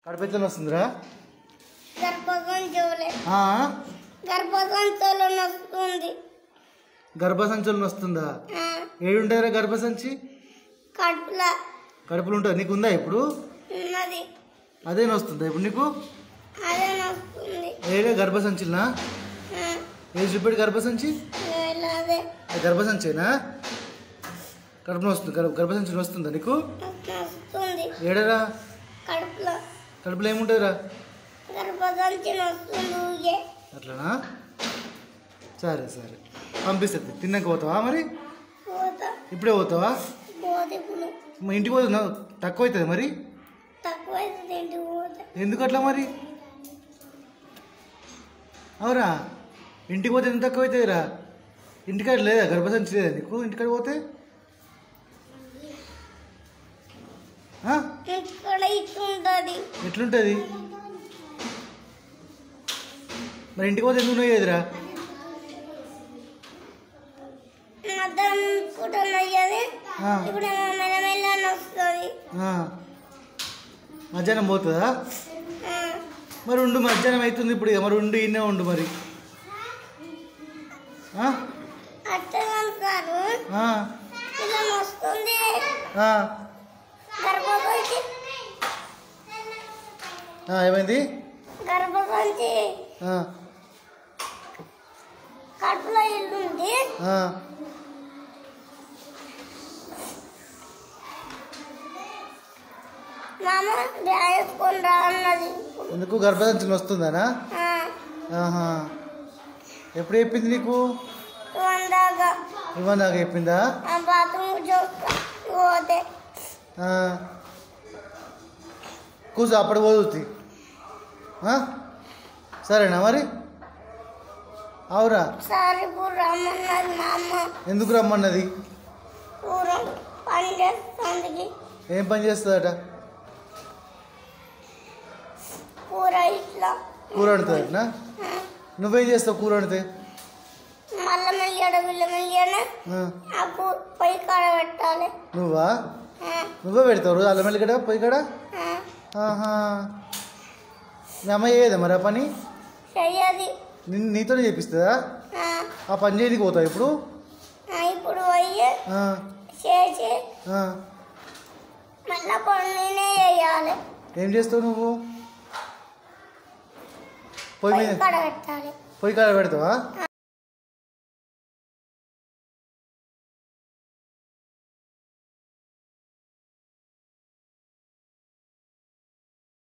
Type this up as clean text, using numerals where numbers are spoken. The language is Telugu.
కడుపెత్తన వస్తుందిరా? గర్భసంచులు వస్తుందా? ఏడుంటారా గర్భసంచి? కడుపులు ఉంటుంది. నీకు ఉందా ఇప్పుడు? అదే వస్తుందా ఇప్పుడు నీకు? ఏడే గర్భసంచులనా? ఏది చూపెట్టి గర్భసంచి? గర్భసంచేనా? కడుపులో వస్తుంది. గర్భసంచులు వస్తుందా నీకు? ఏడరా? కడుపులో ఏముంటుందిరా? అట్లానా? సరే సరే పంపిస్తుంది. తిన్నాక పోతావా మరి? ఇప్పుడే పోతావా? ఇంటికి పోతున్నా తక్కువ అవుతుంది మరి? ఎందుకు అట్లా మరి? అవురా? ఇంటికి పోతే ఎంత తక్కువ అవుతుందిరా? ఇంటికాడ లేదా గర్భసంచి లేదా నీకు? ఇంటికాడ పోతే ఎట్లుంటుంది మరి? ఇంటికి పోతే ఎందుకు నొయ్యేదిరా? మధ్యాహ్నం పోతుందా? మరి ఉండు, మధ్యాహ్నం అవుతుంది ఇప్పుడు. మరి ఉండు, ఇన్నే ఉండు మరి. ఏమైంది? కడుపులో ఇల్లుంది. ఎందుకు గర్భసంచులు వస్తుందనా? ఎప్పుడు చెప్పింది నీకు? ఇవ్వని దాకా చెప్పిందా? కూర్చో, అప్పుడు పోతుంది. సరేనా మరి? అవురా? ఎందుకు రమ్మన్నది? ఏం పని చేస్తుందట? కూర వండుతుందటనా? నువ్వేం చేస్తావు కూర వండితే? నువ్వా? నువ్వే పెడతావు రోజు అల్లం వెల్లిగడ్డ పొయ్యి కాడ? మీ అమ్మ చేయదా మరి ఆ పని? నీతోనే చేపిస్తుందా? ఆ పని చేయడానికి పోతావు ఇప్పుడు? ఏం చేస్తావు నువ్వు? పొయ్యి కాడ పెడతావా?